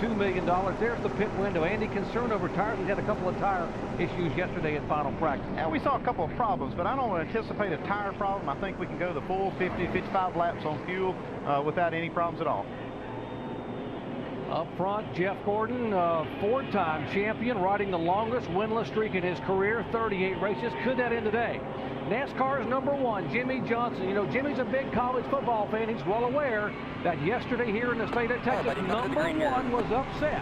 $2 million. There's the pit window. Andy, concerned over tires. We had a couple of tire issues yesterday at final practice. Yeah, we saw a couple of problems, but I don't anticipate a tire problem. I think we can go the full 50, 55 laps on fuel without any problems at all. Up front, Jeff Gordon, four-time champion, riding the longest winless streak in his career, 38 races. Could that end today? NASCAR's #1, Jimmie Johnson. You know, Jimmie's a big college football fan. He's well aware that yesterday here in the state of Texas, #1 was upset.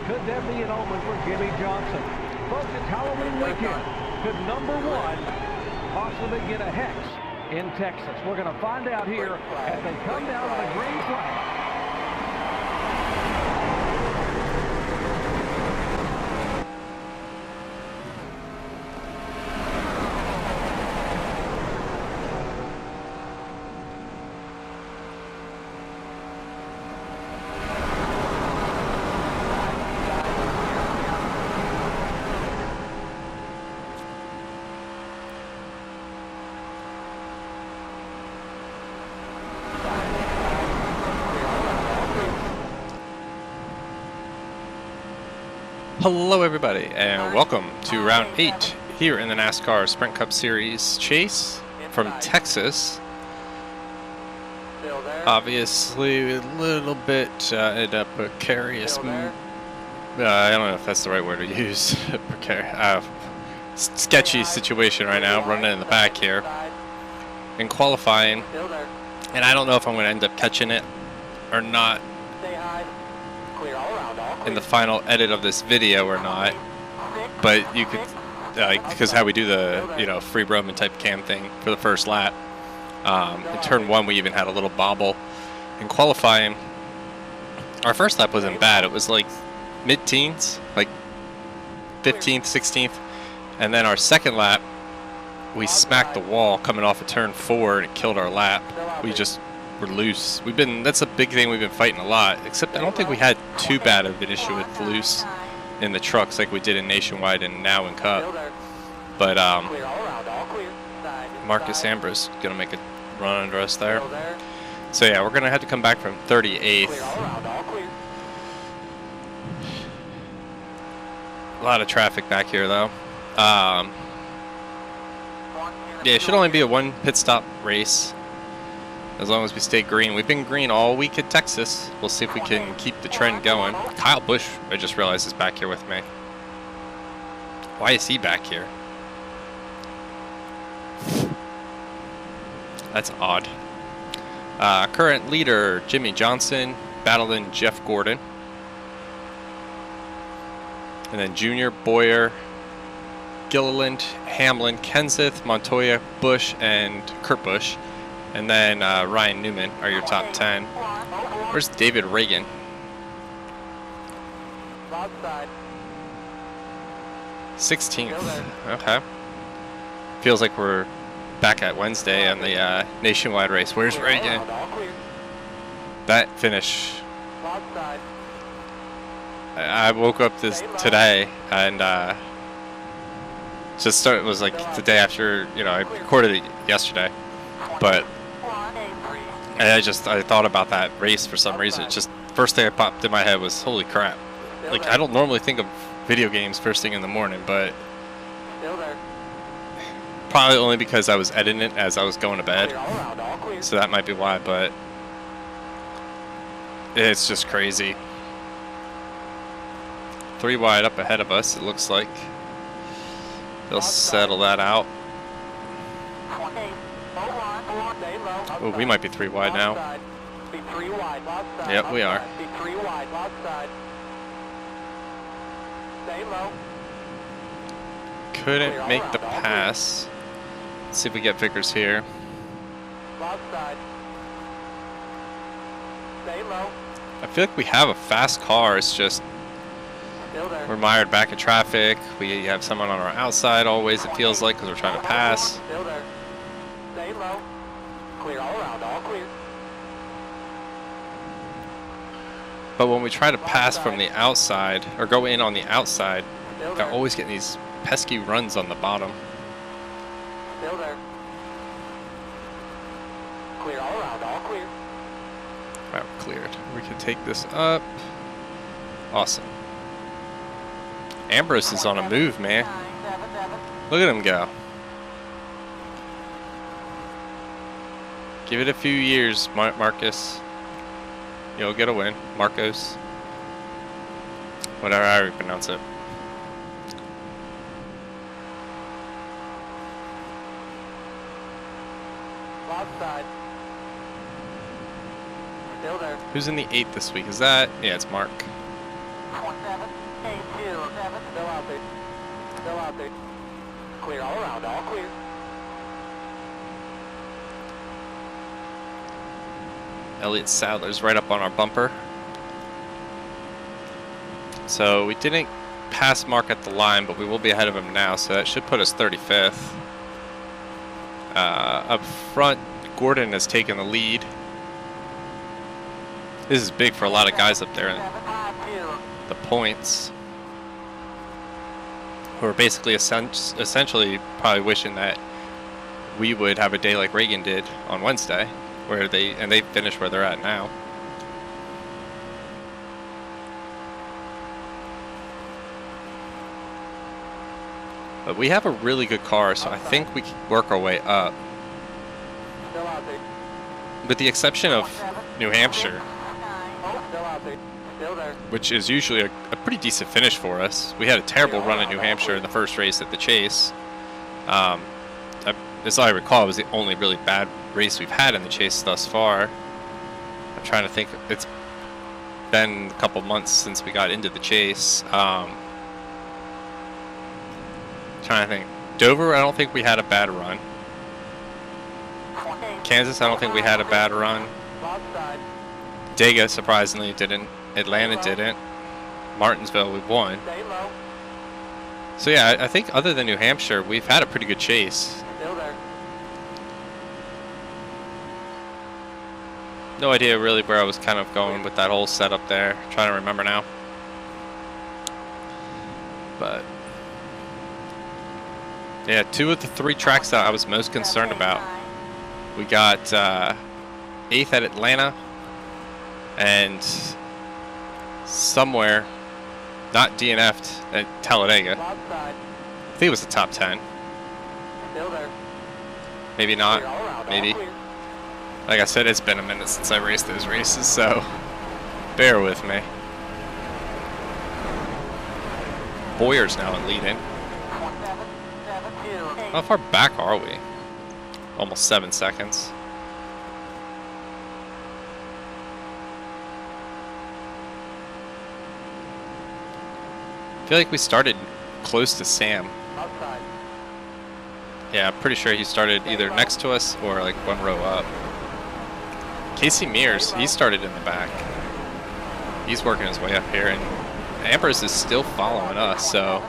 Could that be an omen for Jimmie Johnson? Folks, it's Halloween weekend. Could #1 possibly get a hex in Texas? We're going to find out here as they come down on a green flag. Hello everybody and welcome to round 8 here in the NASCAR Sprint Cup Series chase from Texas. Obviously a little bit ended up precarious, I don't know if that's the right word to use, sketchy situation right now, running in the back here in qualifying, and I don't know if I'm going to end up catching it or not in the final edit of this video or not, but you could, because how we do the free roaming type cam thing for the first lap. In turn 1 we even had a little bobble. In qualifying, our first lap wasn't bad. It was like mid-teens, like 15th, 16th, and then our second lap we smacked the wall coming off of turn 4 and it killed our lap. We just were loose. That's a big thing we've been fighting a lot, except I don't think we had too bad of an issue with loose in the trucks like we did in Nationwide and now in Cup. But Marcus Ambra's gonna make a run under us there. So yeah, we're gonna have to come back from 38th. A lot of traffic back here though. Yeah, it should only be a 1 pit stop race, as long as we stay green. We've been green all week at Texas. We'll see if we can keep the trend going. Kyle Busch, I just realized, is back here with me. Why is he back here? That's odd. Current leader, Jimmie Johnson, battling Jeff Gordon. And then Junior, Boyer, Gilliland, Hamlin, Kenseth, Montoya, Busch, and Kurt Busch. And then Ryan Newman are your top 10. Where's David Reagan? 16th. Okay. Feels like we're back at Wednesday on the Nationwide race. Where's Reagan? That finish. I woke up today and it was like the day after, I recorded it yesterday, but I thought about that race for some reason. It just, first thing that popped in my head was, holy crap. Like, I don't normally think of video games first thing in the morning, but probably only because I was editing it as I was going to bed. So that might be why, but it's just crazy. 3 wide up ahead of us, it looks like. They'll settle that out. Oh, we might be 3 wide now. Yep, we are. Couldn't make the pass. Let's see if we get Vickers here. I feel like we have a fast car. It's just we're mired back in traffic. We have someone on our outside always, it feels like, because we're trying to pass. But when we try to pass from the outside, or go in on the outside, they're always getting these pesky runs on the bottom. Clear all around, all clear. Right, we're cleared. We can take this up. Awesome. Ambrose is on a move, man. Look at him go. Give it a few years, Marcus. You'll get a win. Marcos. Whatever I pronounce it. Outside. Still there. Who's in the 8th this week? Is that? Yeah, it's Mark. 7, 8, 2, 7. Still out there. Still out there. Clear all around. All clear. Elliott Sadler's right up on our bumper. So we didn't pass Mark at the line, but we will be ahead of him now, so that should put us 35th. Up front, Gordon has taken the lead. This is big for a lot of guys up there in the points, who are basically essentially probably wishing that we would have a day like Reagan did on Wednesday, where they finish where they're at now. But we have a really good car, so I think we can work our way up. With the exception of New Hampshire, which is usually a pretty decent finish for us. We had a terrible run at New Hampshire in the first race at the Chase. As I recall, it was the only really bad race we've had in the Chase thus far. I'm trying to think. It's been a couple months since we got into the Chase. Trying to think. Dover, I don't think we had a bad run. Kansas, I don't think we had a bad run. Dega, surprisingly, didn't. Atlanta didn't. Martinsville, we won. So yeah, I think other than New Hampshire, we've had a pretty good Chase. No idea really where I was kind of going with that whole setup there. Trying to remember now. But yeah, 2 of the 3 tracks that I was most concerned about. We got 8th at Atlanta, and somewhere, not DNF'd at Talladega. I think it was the top 10. Maybe not. Maybe. Like I said, it's been a minute since I raced those races, so bear with me. Boyer's now in lead-in. How far back are we? Almost 7 seconds. I feel like we started close to Sam. Yeah, I'm pretty sure he started either next to us or like 1 row up. Casey Mears, he started in the back. He's working his way up here, and Ambrose is still following us, so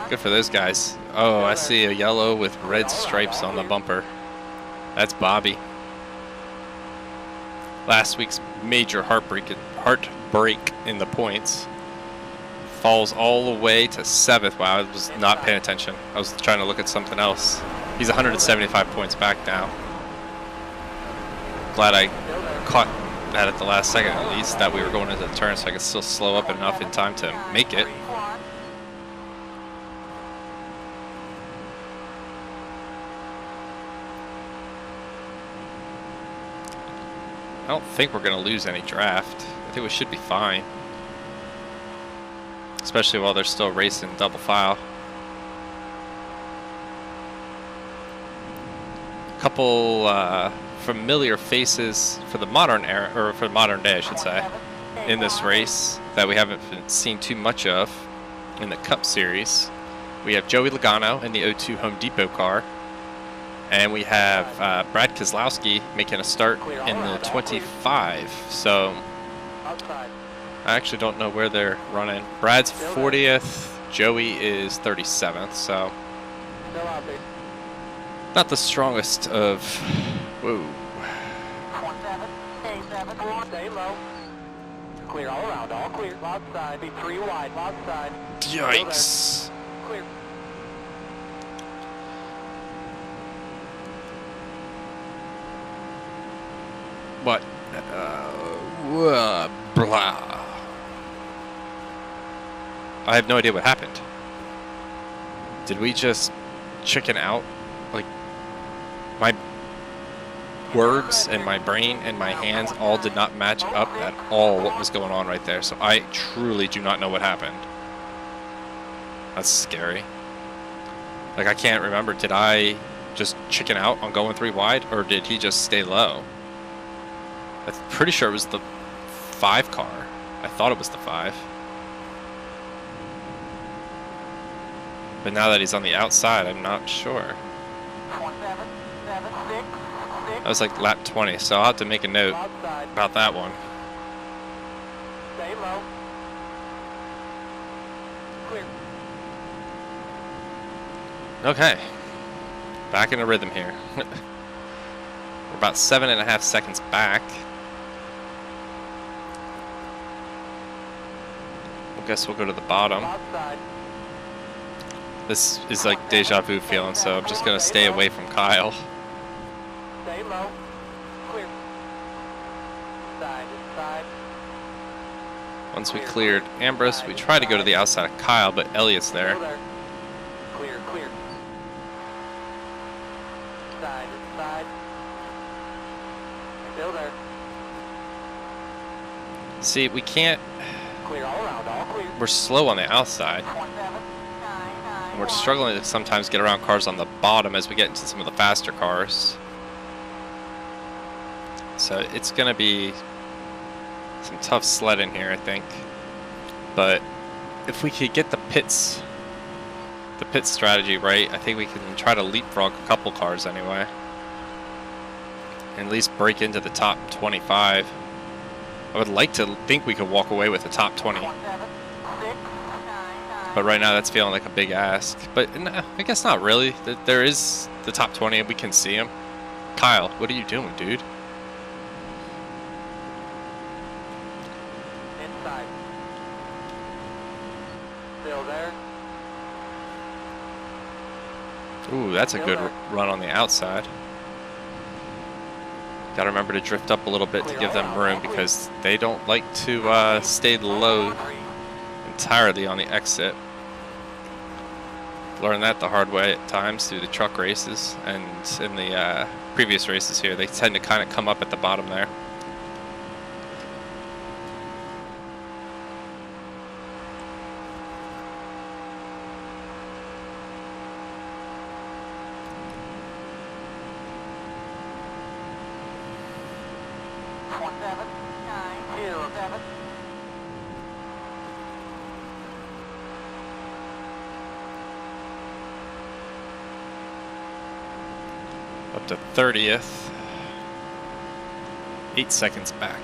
good for those guys. Oh, I see a yellow with red stripes on the bumper. That's Bobby. Last week's major heartbreak in the points. Falls all the way to 7th. Wow, I was not paying attention. I was trying to look at something else. He's 175 points back now. Glad I caught that at the last second at least, that we were going into the turn, so I could still slow up enough in time to make it. I don't think we're going to lose any draft. I think we should be fine. Especially while they're still racing double file. A couple familiar faces for the modern era, or for the modern day I should say, in this race that we haven't seen too much of in the Cup Series. We have Joey Logano in the 02 Home Depot car. And we have Brad Keselowski making a start in the 25. So I actually don't know where they're running. Brad's 40th. Joey is 37th. So not the strongest of. Whoa. Stay low. Clear all around. All clear. Outside. Be 3 wide. Outside. Yikes. Clear. What? Blah. I have no idea what happened. Did we just chicken out? Like, my words and my brain and my hands all did not match up at all what was going on right there. So I truly do not know what happened. That's scary. Like, I can't remember. Did I just chicken out on going 3 wide, or did he just stay low? I'm pretty sure it was the 5 car. I thought it was the 5. But now that he's on the outside, I'm not sure. That was like lap 20, so I'll have to make a note about that one. Stay low. Clear. Okay. Back in a rhythm here. We're about 7.5 seconds back. I guess we'll go to the bottom. Outside. This is like deja vu feeling, so I'm just going to stay away from Kyle. Stay low. Clear. Side to side. Once we cleared Ambrose, we tried to go to the outside of Kyle, but Elliott's there. Still there. Clear, clear. Side to side. Still there. See, we can't... Clear all around, all clear. We're slow on the outside. 17,991. And we're struggling to sometimes get around cars on the bottom as we get into some of the faster cars. So it's going to be some tough sledding here, I think. But if we could get the pit strategy right, I think we can try to leapfrog a couple cars anyway. And at least break into the top 25. I would like to think we could walk away with the top 20. But right now that's feeling like a big ask. But no, I guess not really. There is the top 20 and we can see him. Kyle, what are you doing, dude? Inside. Still there. Ooh, that's a good run on the outside. Gotta remember to drift up a little bit to give them room because they don't like to stay low entirely on the exit. Learned that the hard way at times through the truck races, and in the previous races here, they tend to kind of come up at the bottom there. Up to 30th. 8 seconds back.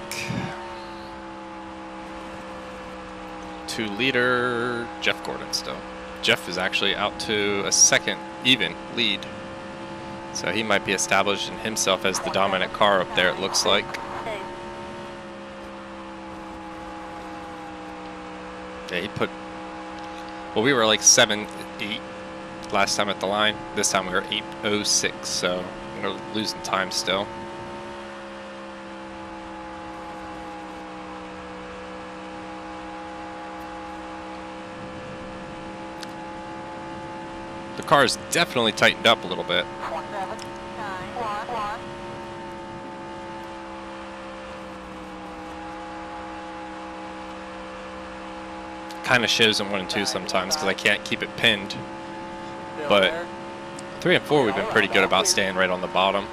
2 leader, Jeff Gordon still. Jeff is actually out to a second even lead. So he might be establishing himself as the dominant car up there, it looks like. Yeah, he put... Well, we were like 7-8 last time at the line. This time we were 8:06, so we're losing time still. The car's definitely tightened up a little bit. Kind of shows in 1 and 2 sometimes because I can't keep it pinned. But 3 and 4 we've been pretty good about staying right on the bottom.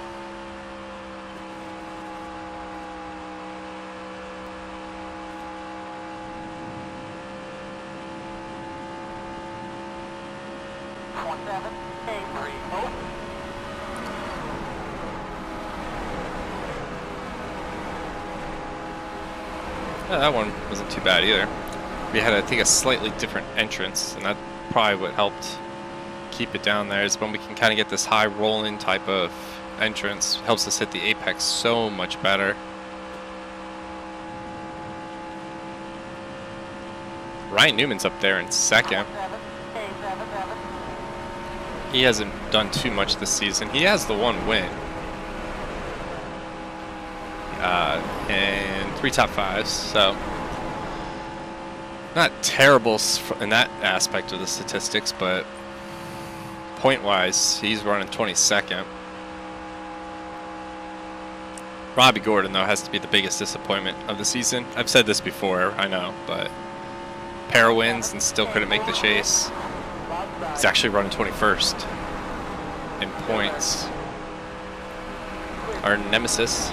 Yeah, that one wasn't too bad either. We had, I think, a slightly different entrance, and that probably what helped keep it down there, is when we can kind of get this high rolling type of entrance. Helps us hit the apex so much better. Ryan Newman's up there in second. He hasn't done too much this season. He has the 1 win. And 3 top 5s, so not terrible in that aspect of the statistics, but point-wise, he's running 22nd. Robbie Gordon, though, has to be the biggest disappointment of the season. I've said this before, I know, but pair of wins and still couldn't make the chase. He's actually running 21st in points. Our nemesis.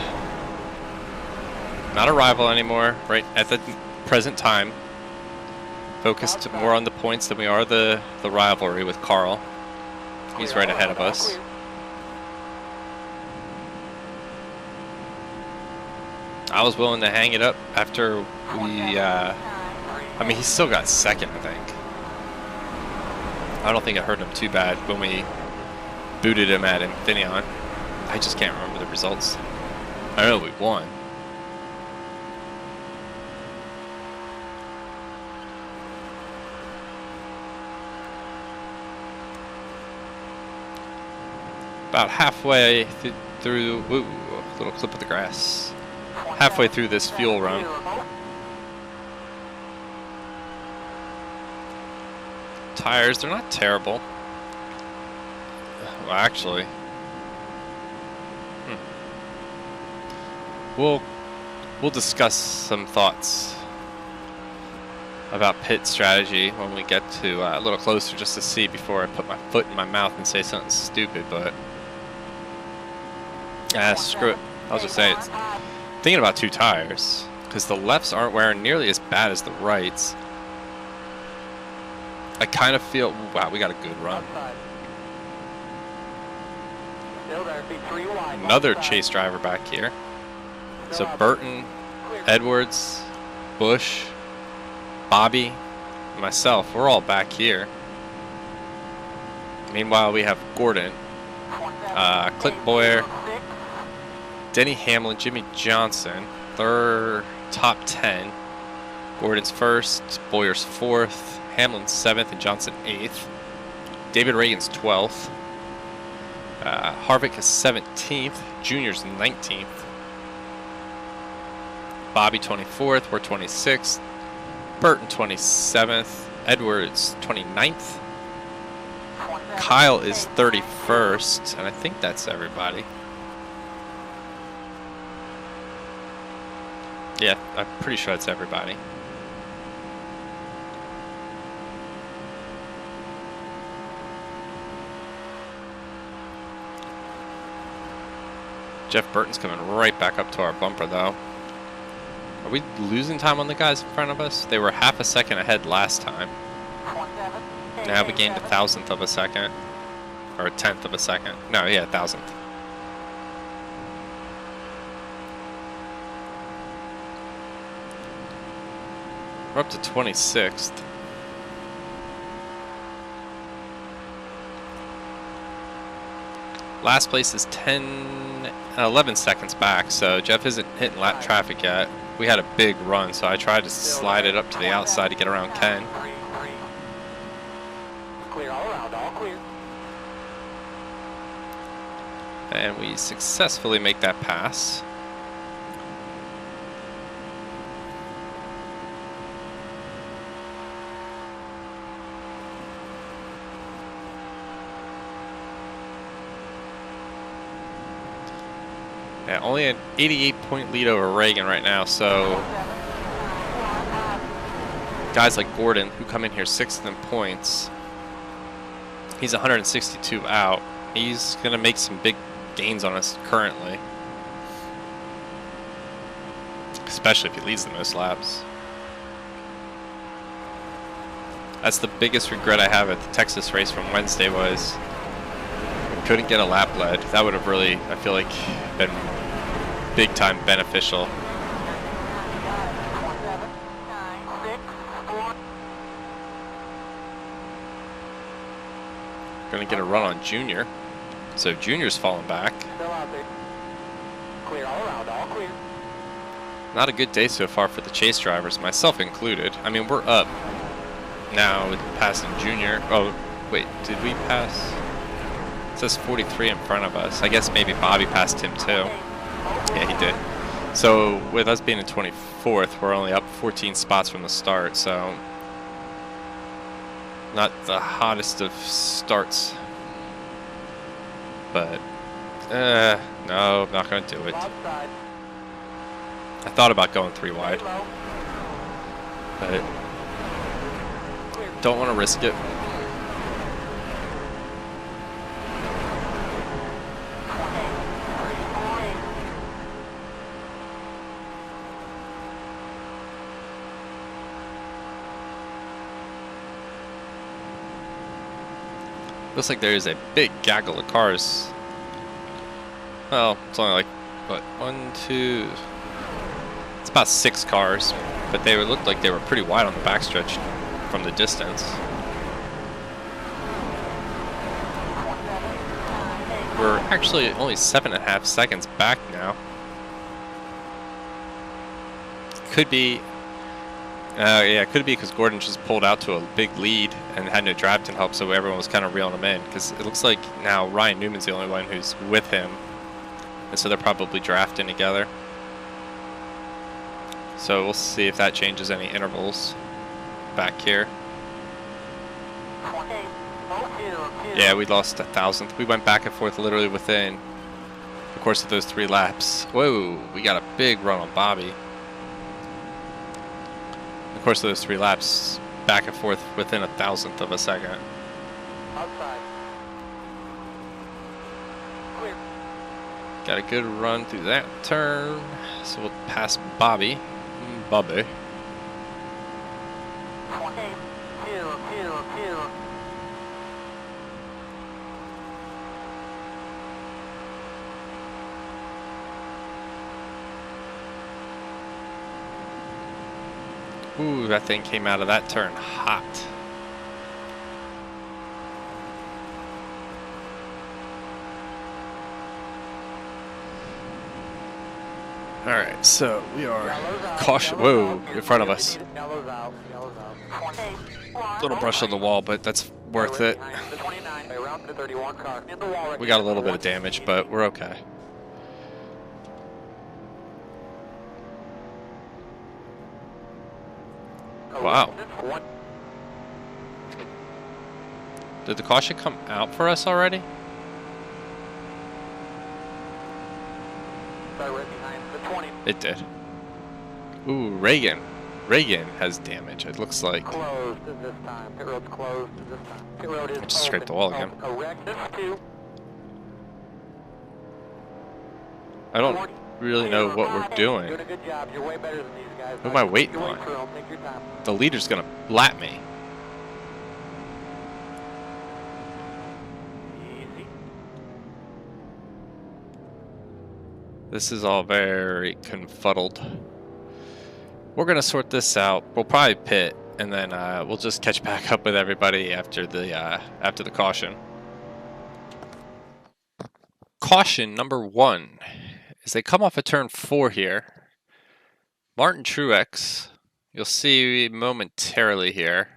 Not a rival anymore, right at the present time. Focused more on the points than we are the rivalry with Carl. He's right ahead of us. I was willing to hang it up after we, I mean, he's still got second, I think. I don't think it hurt him too bad when we booted him at Infineon. I just can't remember the results. I know we won. About halfway through, ooh, little clip of the grass. Halfway through this fuel run. Tires, they're not terrible. Well, actually, we'll discuss some thoughts about pit strategy when we get to a little closer, just to see before I put my foot in my mouth and say something stupid. But screw it. I'll just say it's thinking about two tires, because the lefts aren't wearing nearly as bad as the rights. I kind of feel, wow, we got a good run. Another chase driver back here. So Burton, Edwards, Busch, Bobby, and myself, we're all back here. Meanwhile, we have Gordon, Clint Boyer, Denny Hamlin, Jimmy Johnson, they're top 10. Gordon's first, Boyer's fourth, Hamlin's 7th, and Johnson 8th. David Reagan's 12th. Harvick is 17th. Junior's 19th. Bobby 24th. We're 26th. Burton 27th. Edwards 29th. Kyle is 31st, and I think that's everybody. Yeah, I'm pretty sure it's everybody. Jeff Burton's coming right back up to our bumper, though. Are we losing time on the guys in front of us? They were half a second ahead last time. Now we gained 1,000th of a second. Or 1/10 of a second. No, yeah, 1,000th. We're up to 26th. Last place is 11 seconds back, so Jeff isn't hitting lap traffic yet. We had a big run, so I tried to slide it up to the outside to get around Ken. Clear all around, all clear. And we successfully make that pass. Yeah, only an 88-point lead over Reagan right now, so guys like Gordon, who come in here 6th in points, he's 162 out. He's going to make some big gains on us currently, especially if he leads the most laps. That's the biggest regret I have at the Texas race from Wednesday was we couldn't get a lap lead. That would have really, I feel like, been big time beneficial. Gonna get a run on Junior. So Junior's falling back. Clear all around, all clear. Not a good day so far for the chase drivers, myself included. I mean, we're up now with passing Junior. Oh, wait, did we pass? It says 43 in front of us. I guess maybe Bobby passed him too. Yeah, he did. So with us being in 24th, we're only up 14 spots from the start. So Not the hottest of starts. But, no, I'm not going to do it. Outside. I thought about going 3 wide, Low. but don't want to risk it. Looks like there is a big gaggle of cars. Well, it's only like, what, 1, 2... It's about 6 cars, but they looked like they were pretty wide on the backstretch from the distance. We're actually only 7.5 seconds back now. Could be, yeah, could be because Gordon just pulled out to a big lead and had no drive to help, so everyone was kind of reeling him in. Because it looks like now Ryan Newman's the only one who's with him, and so they're probably drafting together. So we'll see if that changes any intervals back here. Yeah, we lost 1,000th. We went back and forth literally within the course of those 3 laps. Whoa, we got a big run on Bobby. In the course of those 3 laps, back and forth within 1,000th of a second. Outside. Clear. Got a good run through that turn, so we'll pass Bobby. Bobby. 2. Ooh, that thing came out of that turn hot. Alright, so we are caution. Whoa, in front of us. Yellow's out. Yellow's out. Little brush on the wall, but that's worth it. The 29. Around the 31 car. In the wall. We got a little bit of damage, but we're okay. Wow. Did the caution come out for us already? Right behind the 20. It did. Ooh, Reagan. Reagan has damage, it looks like. Closed this time. Pit road's closed this time. Pit road is I just scraped the wall again. Correct. This 2. I don't really know what we're doing. Doing a good job. You're way better than these guys. Who am I waiting on? Take your time. The leader's gonna lap me. Easy. This is all very confuddled. We're gonna sort this out. We'll probably pit, and then we'll just catch back up with everybody after the caution. Caution number 1 is they come off of turn 4 here. Martin Truex, you'll see momentarily here.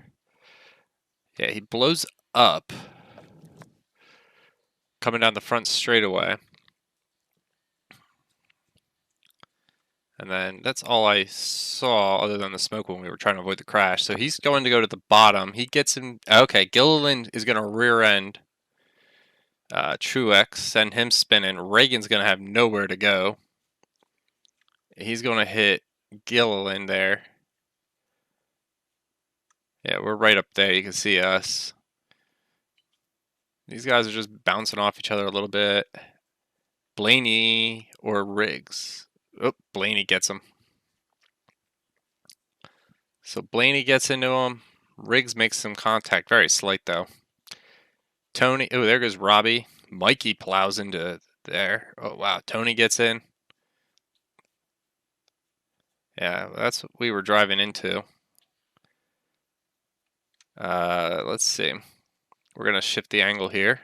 Yeah, he blows up coming down the front straightaway. And then that's all I saw other than the smoke when we were trying to avoid the crash. So he's going to go to the bottom. He gets him. Okay, Gilliland is going to rear end Truex, send him spinning. Reagan's going to have nowhere to go. He's going to hit Gilliland there. Yeah, we're right up there. You can see us. These guys are just bouncing off each other a little bit. Blaney or Riggs. Oh, Blaney gets him. So Blaney gets into him. Riggs makes some contact. Very slight, though. Tony. Oh, there goes Robbie. Mikey plows into there. Oh, wow. Tony gets in. Yeah, that's what we were driving into. Let's see. We're going to shift the angle here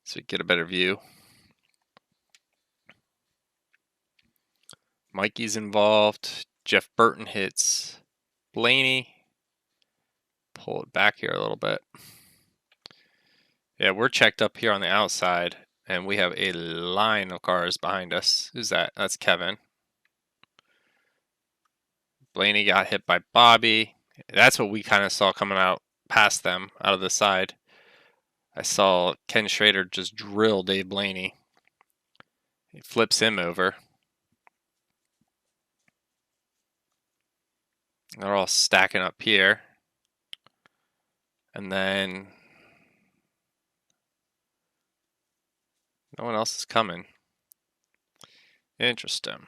so we get a better view. Mikey's involved. Jeff Burton hits Blaney. Pull it back here a little bit. Yeah, we're checked up here on the outside, and we have a line of cars behind us. Who's that? That's Kevin. Blaney got hit by Bobby. That's what we kind of saw coming out past them out of the side. I saw Ken Schrader just drill Dave Blaney. He flips him over. They're all stacking up here. And then no one else is coming. Interesting.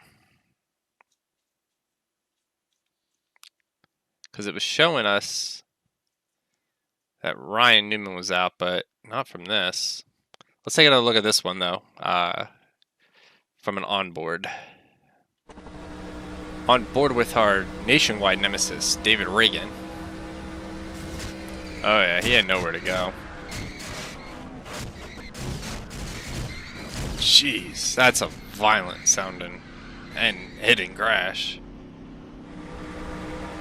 Because it was showing us that Ryan Newman was out, but not from this. Let's take another look at this one, though, from an onboard. On board with our nationwide nemesis, David Reagan. Oh yeah, he had nowhere to go. Jeez, that's a violent sounding and hitting crash.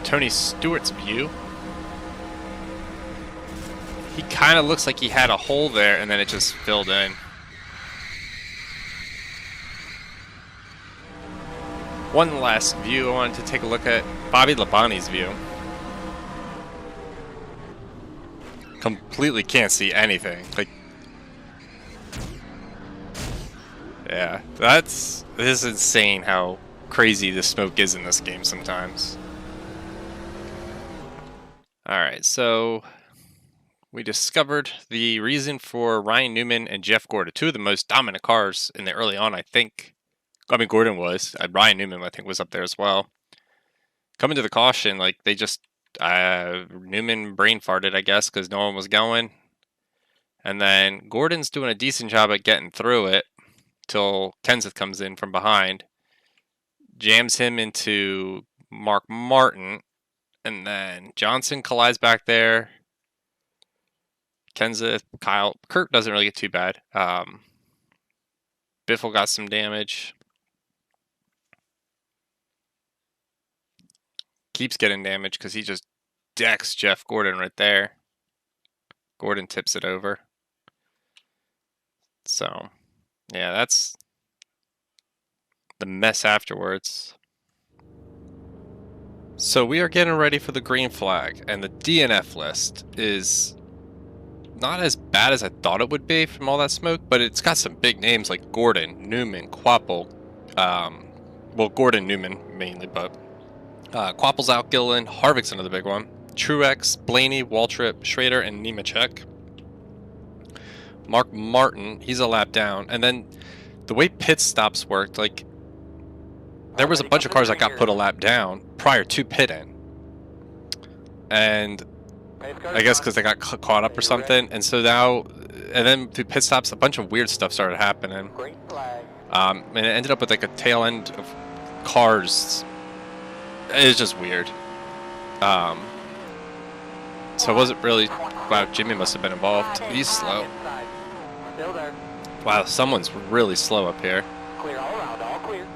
Tony Stewart's view. He kind of looks like he had a hole there and then it just filled in. One last view I wanted to take a look at. Bobby Labonte's view. Completely can't see anything. Like, yeah, this is insane how crazy the smoke is in this game sometimes. Alright, so we discovered the reason for Ryan Newman and Jeff Gordon, two of the most dominant cars in the early on, I think. I mean, Gordon was. Ryan Newman, I think, was up there as well. Coming to the caution, like, they just... Newman brain farted, I guess, because no one was going. And then Gordon's doing a decent job at getting through it till Kenseth comes in from behind. Jams him into Mark Martin. And then Johnson collides back there. Kenseth, Kyle, Kurt doesn't really get too bad. Biffle got some damage. Keeps getting damage because he just decks Jeff Gordon right there. Gordon tips it over. So, yeah, that's the mess afterwards. So we are getting ready for the green flag, and the DNF list is not as bad as I thought it would be from all that smoke, but it's got some big names like Gordon, Newman, Quapple. Well, Gordon, Newman mainly, but Quapple's out, Gillen, Harvick's another big one. Truex, Blaney, Waltrip, Schrader, and Nemechek. Mark Martin, he's a lap down. And then the way pit stops worked, like, there was a bunch of cars that got put a lap down prior to pit in. And I guess because they got caught up or something. And so now, and then through pit stops, a bunch of weird stuff started happening. And it ended up with like a tail end of cars. It's just weird. So it wasn't really... Wow, Jimmy must have been involved. He's slow. Wow, someone's really slow up here. Clear all around, all clear.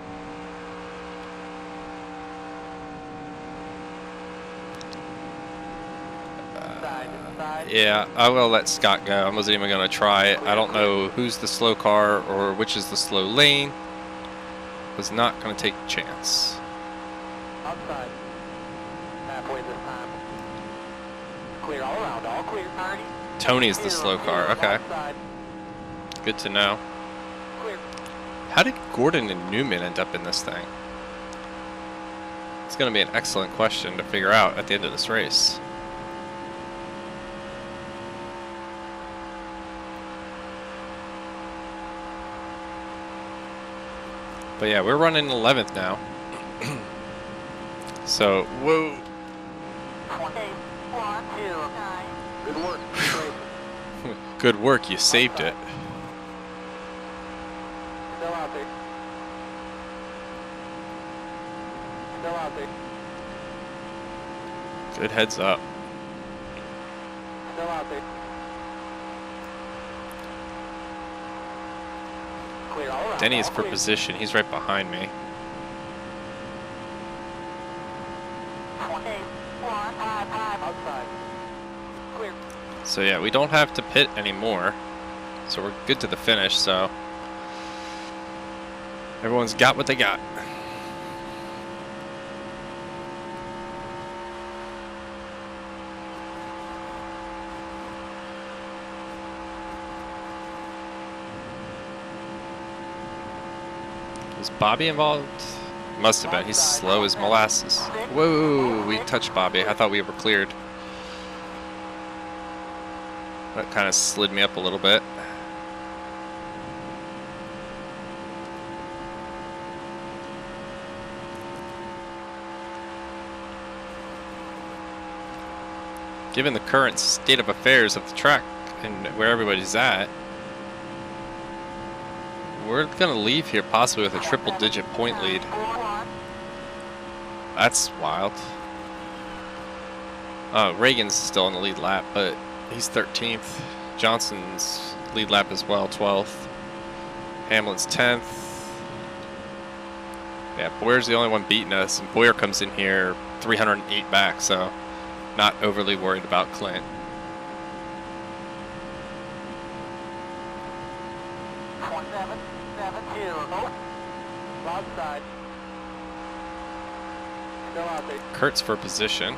Yeah, I will let Scott go. I wasn't even going to try it. I don't know who's the slow car or which is the slow lane. Was not going to take a chance. Outside. Halfway this time. Clear all around, all clear. 30. Tony's the slow car. Okay. Outside. Good to know. Clear. How did Gordon and Newman end up in this thing? It's going to be an excellent question to figure out at the end of this race. But yeah, we're running 11th now. So, whoa. 21, 2, 9. Good work. Good work, you saved it. Still out there. Still out there. Good heads up. Still out there. Clear all around. Denny is all for clear. position. He's right behind me. 21, 5, 5. Outside. Clear. So yeah, we don't have to pit anymore. So we're good to the finish, so everyone's got what they got. Was Bobby involved? Must have been. He's slow as molasses. Whoa, we touched Bobby. I thought we were cleared. That kind of slid me up a little bit. Given the current state of affairs of the track and where everybody's at, we're going to leave here possibly with a triple-digit point lead. That's wild. Reagan's still in the lead lap, but he's 13th. Johnson's lead lap as well, 12th. Hamlin's 10th. Yeah, Boyer's the only one beating us, and Boyer comes in here 308 back, so not overly worried about Clint. Kurt's for position.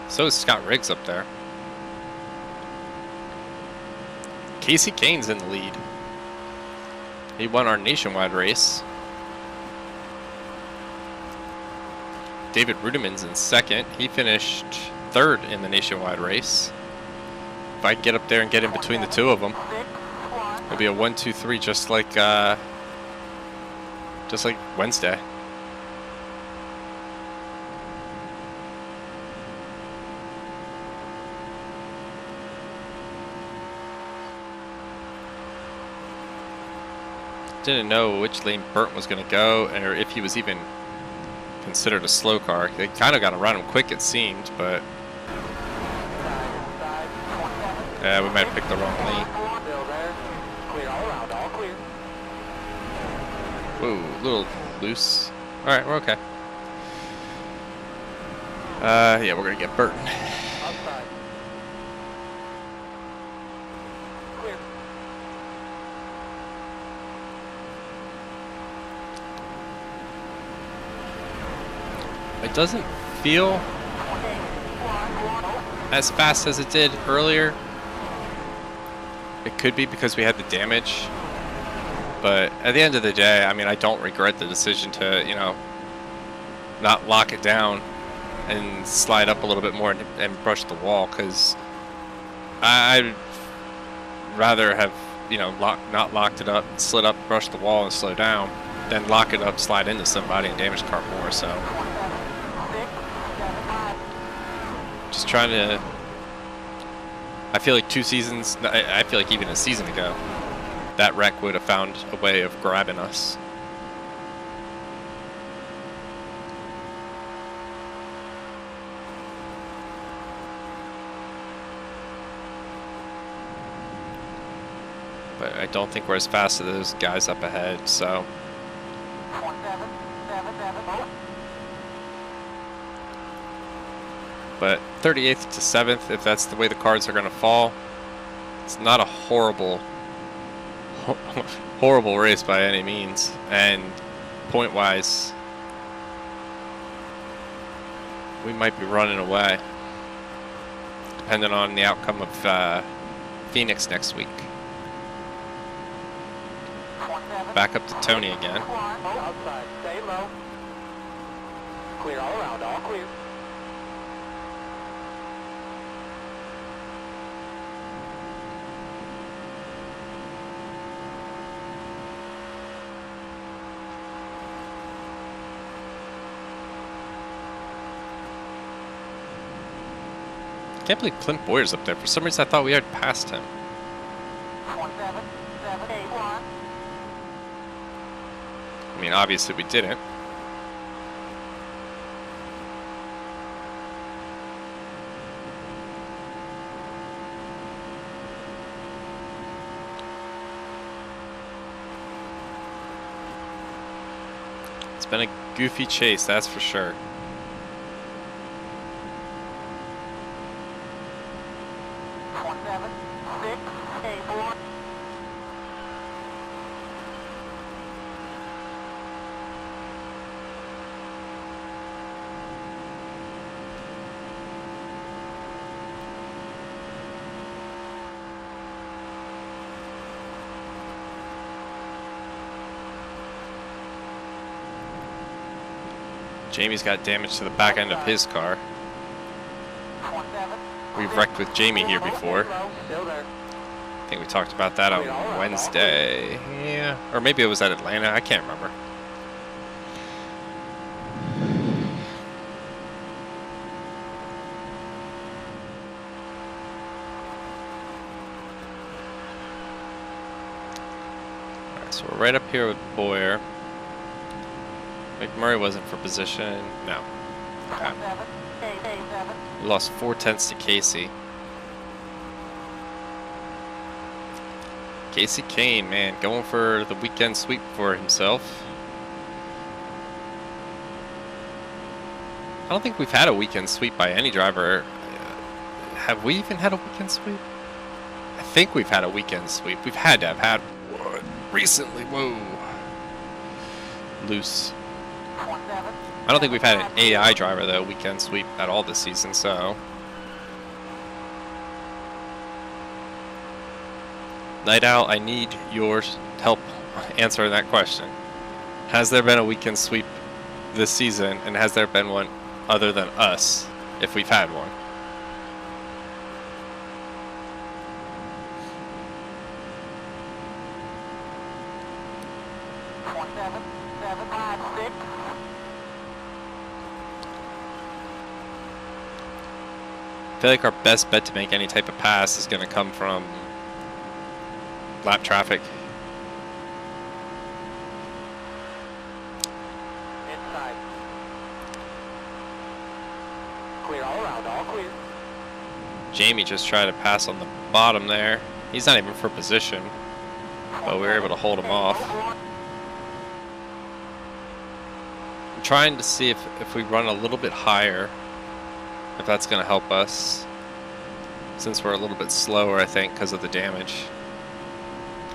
So is Scott Riggs up there. Casey Kane's in the lead. He won our nationwide race. David Rudiman's in second. He finished third in the nationwide race. If I can get up there and get in between the two of them, it'll be a 1-2-3 just like Wednesday. Didn't know which lane Burton was going to go, or if he was even considered a slow car. They kind of got around him quick, it seemed, but yeah, we might have picked the wrong lane. Whoa, a little loose. All right, we're okay. Yeah, we're gonna get Burton. It doesn't feel as fast as it did earlier. It could be because we had the damage, but at the end of the day, I mean, I don't regret the decision to, you know, not lock it down and slide up a little bit more and brush the wall, because I'd rather have, you know, not locked it up, slid up, brush the wall and slow down, than lock it up, slide into somebody and damage the car more. So just trying to, I feel like 2 seasons, I feel like even a season ago, that wreck would have found a way of grabbing us. But I don't think we're as fast as those guys up ahead, so. But 38th to 7th, if that's the way the cards are going to fall, it's not a horrible race by any means. And point-wise, we might be running away, depending on the outcome of Phoenix next week. Back up to Tony again. Outside, stay low. Clear all around, all clear. I can't believe Clint Boyer's up there. For some reason, I thought we had passed him. 17781. I mean, obviously we didn't. It's been a goofy chase, that's for sure. Jamie's got damage to the back end of his car. We've wrecked with Jamie here before. I think we talked about that on Wednesday. Yeah, or maybe it was at Atlanta. I can't remember. Alright, so we're right up here with Boyer. McMurray wasn't for position. No. Okay. We lost 4/10 to Casey. Casey Kane, man, going for the weekend sweep for himself. I don't think we've had a weekend sweep by any driver. Have we even had a weekend sweep? I think we've had a weekend sweep. We've had to have had one recently. Whoa. Loose. I don't think we've had an AI driver, though, weekend sweep at all this season, so. Night Owl, I need your help answering that question. Has there been a weekend sweep this season, and has there been one other than us, if we've had one? I feel like our best bet to make any type of pass is going to come from lap traffic. Inside. Clear all around, all clear. Jamie just tried to pass on the bottom there. He's not even for position, but we were able to hold him off. I'm trying to see if we run a little bit higher, if that's going to help us, since we're a little bit slower, I think, because of the damage.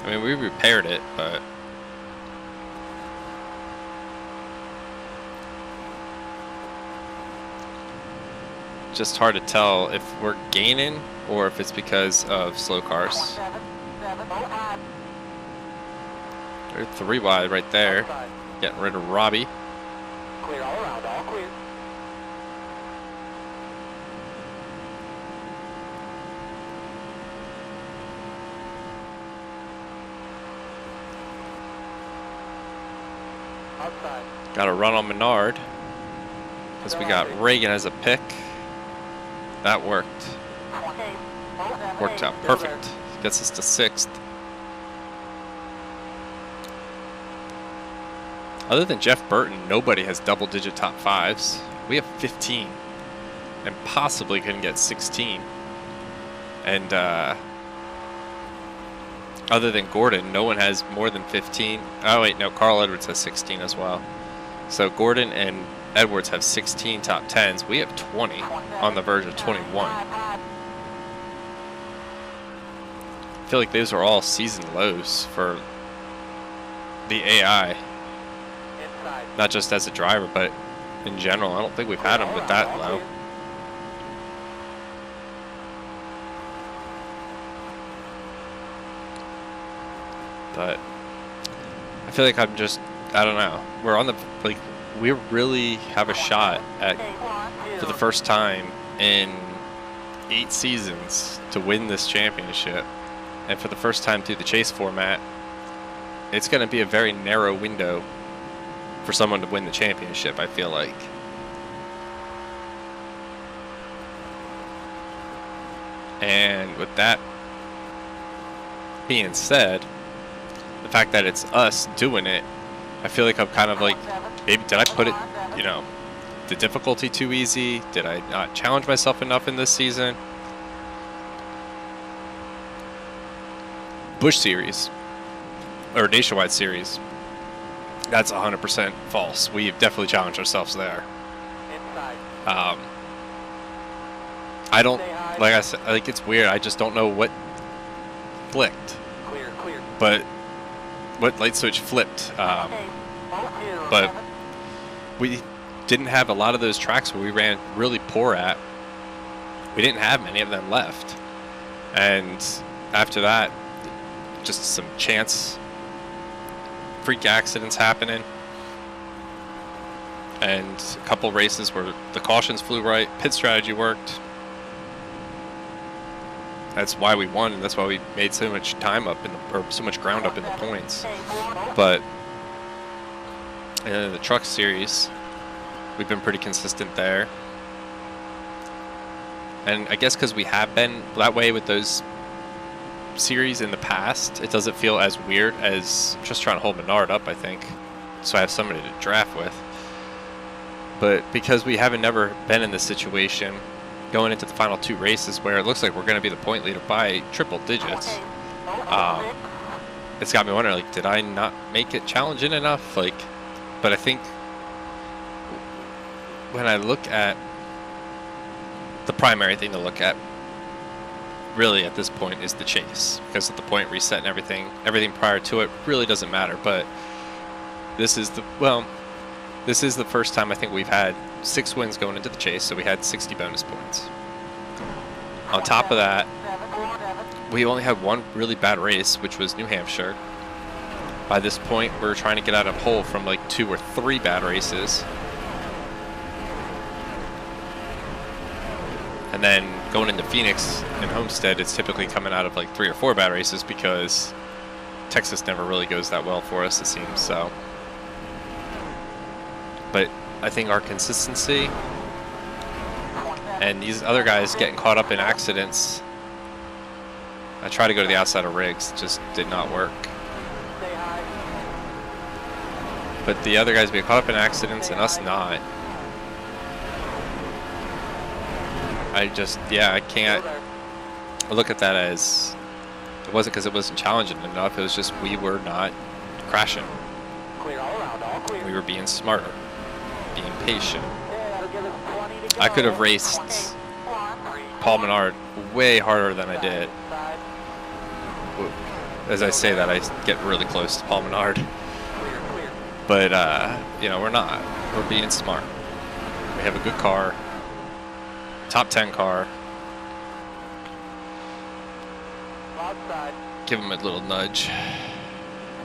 I mean, we repaired it, but just hard to tell if we're gaining or if it's because of slow cars. They're 3 wide right there, getting rid of Robbie. Clear all around, all clear. Outside. Got a run on Menard because we got Reagan as a pick. That worked. Worked out perfect. Gets us to 6th. Other than Jeff Burton, nobody has double-digit top 5s. We have 15 and possibly can get 16. And other than Gordon, no one has more than 15. Oh, wait, no, Carl Edwards has 16 as well. So Gordon and Edwards have 16 top 10s. We have 20, on the verge of 21. I feel like those are all season lows for the AI. Not just as a driver, but in general. I don't think we've had them with that low. But I feel like I'm just, I don't know. We're on the, like, we really have a shot at, for the first time in 8 seasons, to win this championship. And for the first time through the chase format, it's going to be a very narrow window for someone to win the championship, I feel like. And with that being said, the fact that it's us doing it, I feel like I'm kind of like, maybe did I put it, you know, the difficulty too easy? Did I not challenge myself enough in this season? Busch Series, or Nationwide Series, that's 100% false. We've definitely challenged ourselves there. I don't, like I said, like, it's weird. I just don't know what flicked. Clear, clear. But what light switch flipped. But we didn't have a lot of those tracks where we ran really poor at. We didn't have many of them left. And after that, just some chance freak accidents happening. and a couple races where the cautions flew right, pit strategy worked. That's why we won, and that's why we made so much time up in the, or so much ground up in the points. But in the Truck Series, we've been pretty consistent there. And I guess because we have been that way with those series in the past, it doesn't feel as weird as just trying to hold Menard up, I think. So I have somebody to draft with. But because we haven't never been in this situation, going into the final 2 races where it looks like we're going to be the point leader by triple digits, it's got me wondering, like, did I not make it challenging enough? Like, but I think when I look at the primary thing to look at really at this point is the chase, because at the point reset and everything prior to it really doesn't matter. But this is the first time I think we've had 6 wins going into the chase, so we had 60 bonus points. On top of that, we only had 1 really bad race, which was New Hampshire. By this point, we're trying to get out of hole from like 2 or 3 bad races. And then going into Phoenix and Homestead, it's typically coming out of like 3 or 4 bad races because Texas never really goes that well for us, it seems. So, but I think our consistency and these other guys getting caught up in accidents. I tried to go to the outside of Riggs, it just did not work. But the other guys being caught up in accidents and us not. I can't look at that as, it wasn't because it wasn't challenging enough, it was just we were not crashing. We were being smarter, being patient. I could have raced Paul Menard way harder than I did. As I say that, I get really close to Paul Menard. But, you know, we're not. We're being smart. We have a good car. Top 10 car. Give him a little nudge.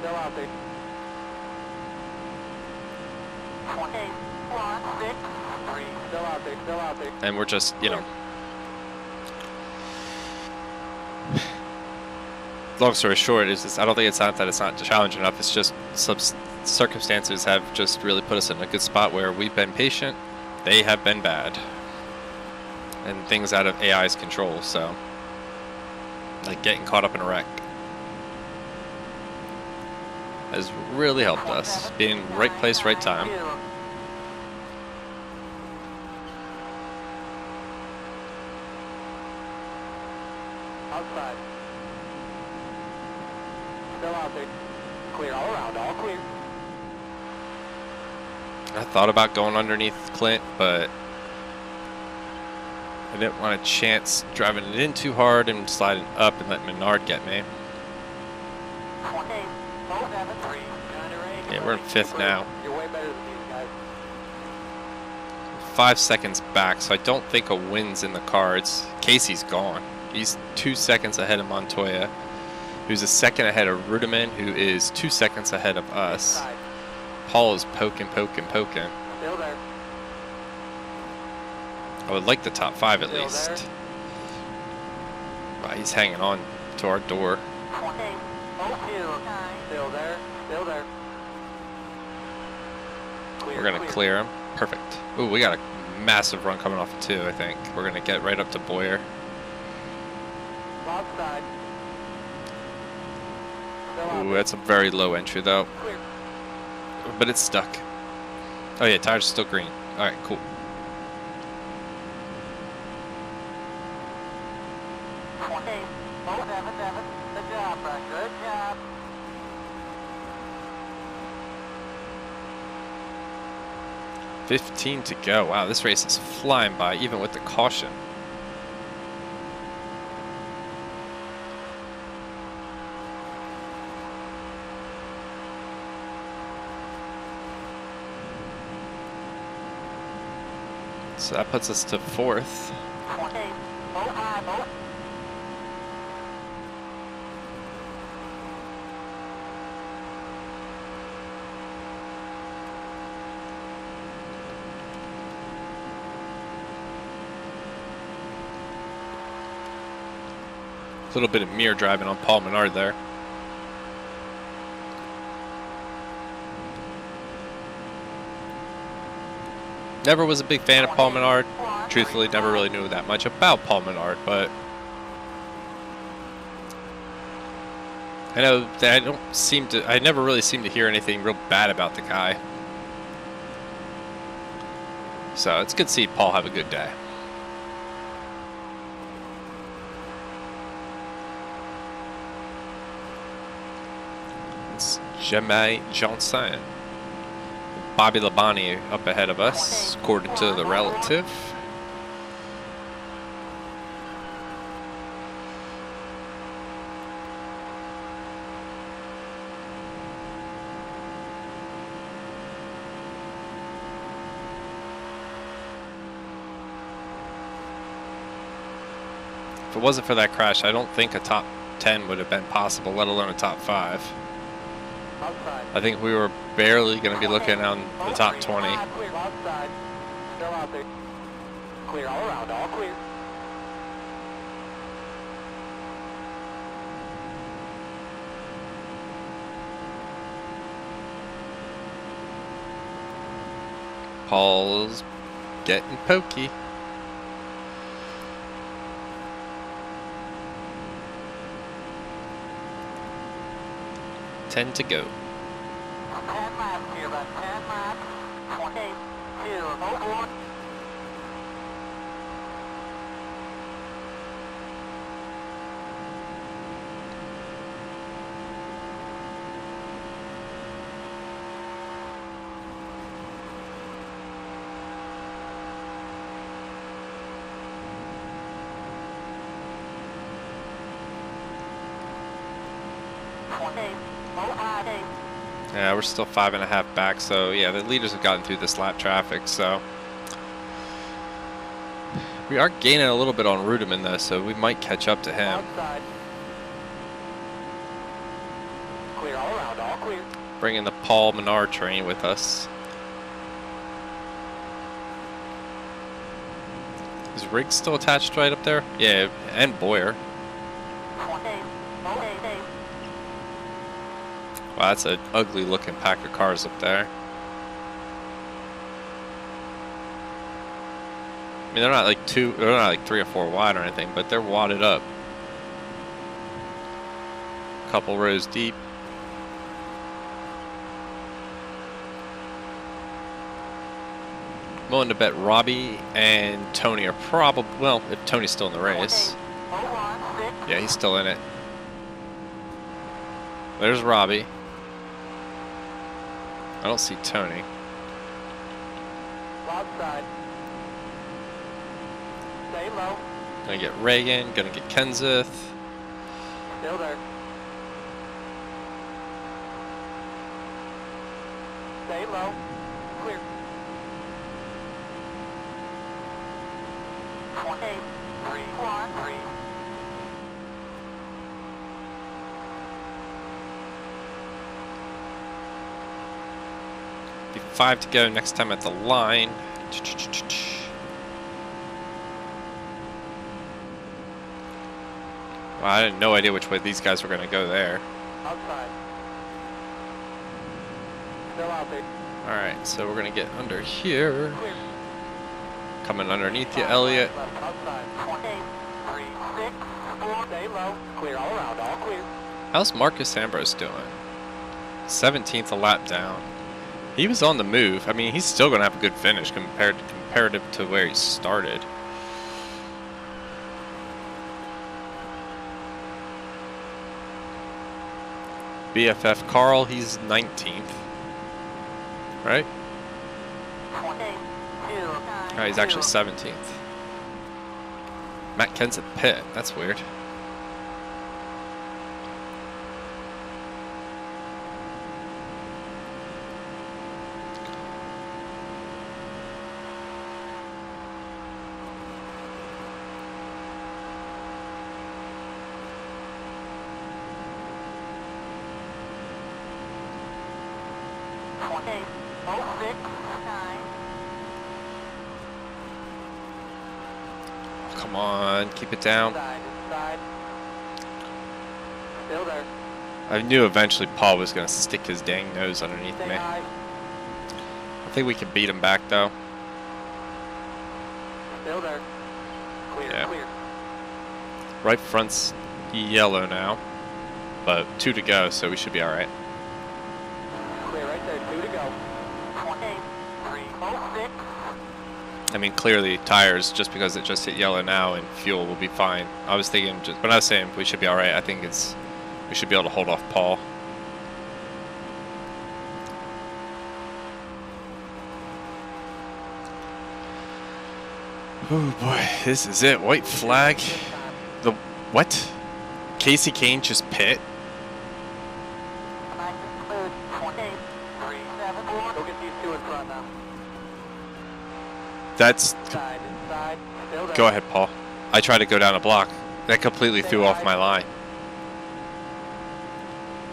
Still out there. 28, 1, 6, 3. Still out there. Still out there. And we're just, you know. Long story short is I don't think it's not that it's not challenging enough. It's just some circumstances have just really put us in a good spot where we've been patient. They have been bad. And things out of AI's control, so like getting caught up in a wreck has really helped us. Being right place, right time. Outside. Still out there. Clear all around, all clear. I thought about going underneath Clint, but I didn't want a chance driving it in too hard and sliding up and let Menard get me. 28, 07, 3. Yeah, we're in 5th now. You're way better than these guys. 5 seconds back, so I don't think a win's in the cards. Casey's gone. He's 2 seconds ahead of Montoya, who's a second ahead of Rudiman, who is 2 seconds ahead of us. Paul is poking. Still there. I would like the top 5 at Still least. there. Wow, he's hanging on to our door. 28, 02, 9. Still there. Still there. Clear, We're going to clear him. Perfect. Ooh, we got a massive run coming off of 2, I think. We're going to get right up to Boyer. Outside. Ooh, that's a very low entry, though. Clear. But it's stuck. Oh, yeah, tires are still green. All right, cool. 28, 077. Good job, Frank. Good job. $15 to go. Wow, this race is flying by, even with the caution. So that puts us to 4th. 28, 05, 0. A little bit of mirror driving on Paul Menard there. Never was a big fan of Paul Menard. Truthfully, never really knew that much about Paul Menard, but I know that I never really seem to hear anything real bad about the guy. So it's good to see Paul have a good day. It's Jemai Johnson. Bobby Labonte up ahead of us, according to the relative. If it wasn't for that crash, I don't think a top 10 would have been possible, let alone a top 5. I think we were barely going to be looking on the top 20. Clear all around, all clear. Paul's getting pokey. Ten to go. 10 laps here, about 10 laps. 22, hold on. Yeah, we're still 5.5 back, so yeah, the leaders have gotten through this lap traffic, so we are gaining a little bit on Ruderman though, so we might catch up to him. Outside. Clear all around, all clear. Bringing the Paul Menard train with us. Is Riggs still attached right up there? Yeah, and Boyer. Wow, that's an ugly looking pack of cars up there. I mean, they're not like they're not like 3 or 4 wide or anything, but they're wadded up. Couple rows deep. I'm willing to bet Robbie and Tony are probably, well, if Tony's still in the race. Yeah, he's still in it. There's Robbie. I don't see Tony. Outside. Stay low. Gonna get Reagan, gonna get Kenseth. Still there. Stay low. Clear. 3. 5 to go next time at the line. Well, I had no idea which way these guys were going to go there. Outside. Still out there. Alright, so we're going to get under here. Clear. Coming underneath you, Elliott. Outside. 3, 6, 4. Stay low. Clear all around, all clear. How's Marcus Ambrose doing? 17th a lap down. He was on the move. I mean, he's still going to have a good finish comparative to where he started. BFF Carl, he's 19th. Right? Oh, he's actually 17th. Matt Kenseth pit. That's weird. Come on, keep it down. Still there. I knew eventually Paul was going to stick his dang nose underneath Stay me. high. I think we can beat him back though. Still there. Clear, Yeah. clear. Right front's yellow now, but 2 to go, so we should be all right. Clear right there. 2 to go. 28.306. I mean, clearly tires, just because it just hit yellow now, and fuel will be fine. I was thinking, when I was saying we should be all right, I think we should be able to hold off Paul. Oh boy, this is it. White flag. The what? Casey Kane just pit? Go get these 2 in front now. That's. Inside. Still there. Go ahead, Paul. I tried to go down a block. That completely threw off my line.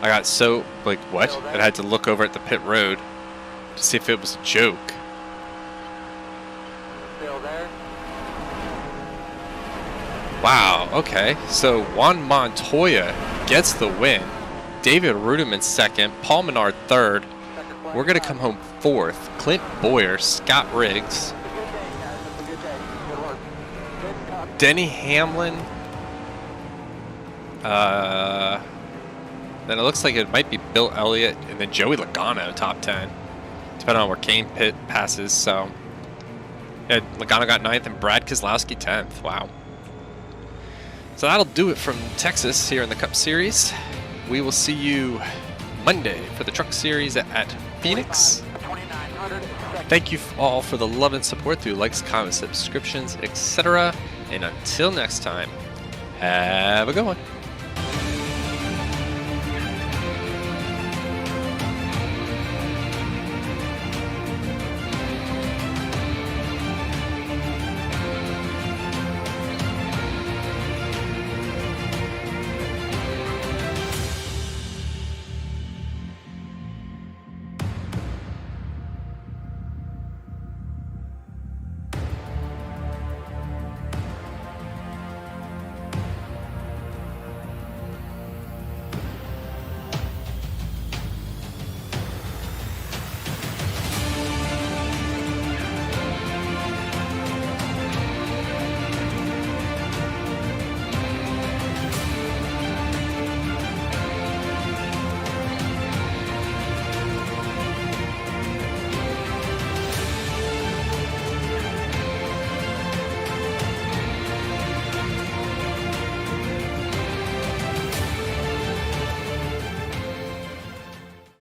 I got so, like, what? I had to look over at the pit road to see if it was a joke. Still there. Wow, okay. So Juan Montoya gets the win. David Rudiman second. Paul Menard third. We're going to come home fourth. Clint Boyer, Scott Riggs, Denny Hamlin. Then it looks like it might be Bill Elliott and then Joey Logano top 10, depending on where Kane pit passes. So yeah, Logano got 9th and Brad Keselowski 10th. Wow. So that'll do it from Texas here in the Cup Series. We will see you Monday for the Truck Series at Phoenix. Thank you all for the love and support through likes, comments, subscriptions, etc. And until next time, have a good one.